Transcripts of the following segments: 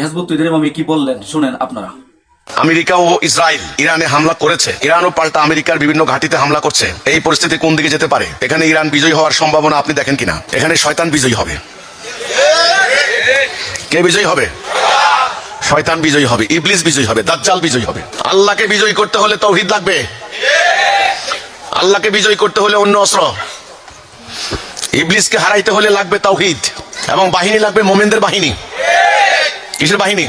Hizb ut তহরির Emami কি বললেন শুনেন আপনারা। আমেরিকা ও ইসরায়েল ইরানে হামলা করেছে, ইরানও পাল্টা আমেরিকার বিভিন্ন ঘাঁটিতে হামলা করছে। এই পরিস্থিতি কোন দিকে যেতে পারে? এখানে ইরান বিজয়ী হওয়ার সম্ভাবনা আপনি দেখেন কিনা? এখানে শয়তান বিজয়ী হবে। কে বিজয়ী হবে? শয়তান বিজয়ী হবে, ইবলিস বিজয়ী হবে, দাজ্জাল বিজয়ী হবে। আল্লাহকে বিজয়ী করতে হলে তাওহীদ লাগবে। আল্লাহকে বিজয়ী করতে হলে অন্য অস্ত্র। ইবলিসকে হারাইতে হলে লাগবে তাওহীদ, এবং বাহিনী লাগবে মোমেনদের বাহিনী। কিসের বাহিনী?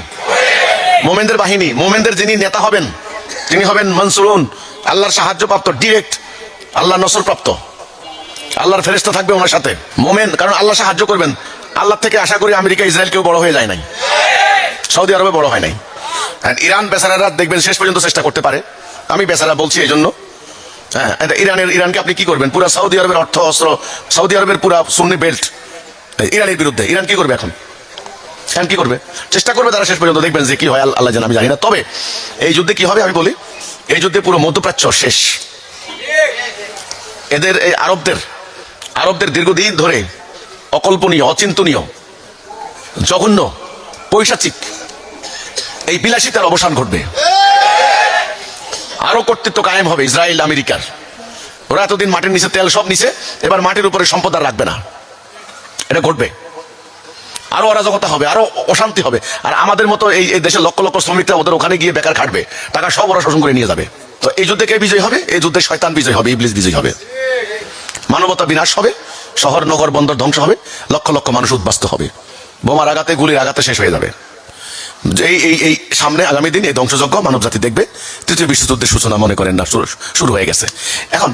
মোমেনদের বাহিনী। মোমেনদের যিনি নেতা হবেন তিনি হবেন মনসুরুন, আল্লাহর সাহায্যপ্রাপ্ত, ডিরেক্ট আল্লাহর নসরপ্রাপ্ত। আল্লাহর ফেরেশতা থাকবে ওনার সাথে। মোমেন, কারণ আল্লাহ সাহায্য করবেন। আল্লাহ থেকে আশা করি আমেরিকা ইসরায়েল কেউ বড় হয়ে যায় নাই, সৌদি আরবে বড় হয় নাই। ইরান বেচারারা দেখবেন শেষ পর্যন্ত চেষ্টা করতে পারে। আমি বেচারা বলছি এই জন্য। হ্যাঁ, ইরানকে আপনি কি করবেন? পুরা সৌদি আরবের অর্থ অস্ত্র, সৌদি আরবের পুরা সুন্নি বেল্ট ইরানের বিরুদ্ধে। ইরান কি করবে এখন? ইরান কি করবে? চেষ্টা করবে তারা, শেষ পর্যন্ত দেখবেন যে কি হয় আল্লাহ জানে, আমি জানি না। তবে এই যুদ্ধে কি হবে আমি বলি, এই যুদ্ধে পুরো মধ্যপ্রাচ্য শেষ। এদের এই আরবদের দীর্ঘদিন ধরে অকল্পনীয়, অচিন্তনীয়, জঘন্য, পৈশাচিক এই বিলাসিতার অবসান ঘটবে। আরো কর্তৃত্ব কায়েম হবে ইসরায়েল আমেরিকার। ওরা এতদিন মাটির নিচে তেল সব নিচে, এবার মাটির উপরে সম্পদ আর রাখবে না। এটা ঘটবে। আরো অরাজকতা হবে, আরো অশান্তি হবে। আর আমাদের মতো এই দেশের লক্ষ লক্ষ শ্রমিকরা ওদের ওখানে গিয়ে বেকার খাটবে, টাকা সব ওরা শোষণ করে নিয়ে যাবে। তো এই যুদ্ধে কে বিজয় হবে? এই যুদ্ধে শয়তান বিজয় হবে, ইবলিস বিজয় হবে। মানবতা বিনাশ হবে, শহর নগর বন্দর ধ্বংস হবে, লক্ষ লক্ষ মানুষ উদ্বাস্ত হবে, বোমার আঘাতে, গুলির আঘাতে শেষ হয়ে যাবে। এই সামনে আগামী দিন এই ধ্বংসযজ্ঞ মানব জাতি দেখবে। তৃতীয় বিশ্বযুদ্ধের সূচনা মনে করেন না শুরু হয়ে গেছে। এখন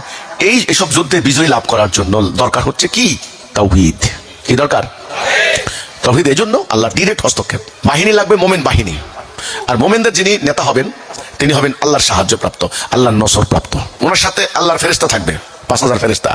এইসব যুদ্ধে বিজয় লাভ করার জন্য দরকার হচ্ছে কি? তাওহীদ। কি দরকার? তাওহীদ। এই জন্য আল্লাহ ডিরেক্ট হস্তক্ষেপ। বাহিনী লাগবে মোমেন বাহিনী, আর মোমেনদের যিনি নেতা হবেন তিনি হবেন আল্লাহর সাহায্য প্রাপ্ত, আল্লাহর নসর প্রাপ্ত। ওনার সাথে আল্লাহর ফেরেশতা থাকবে, 5000 ফেরেশতা।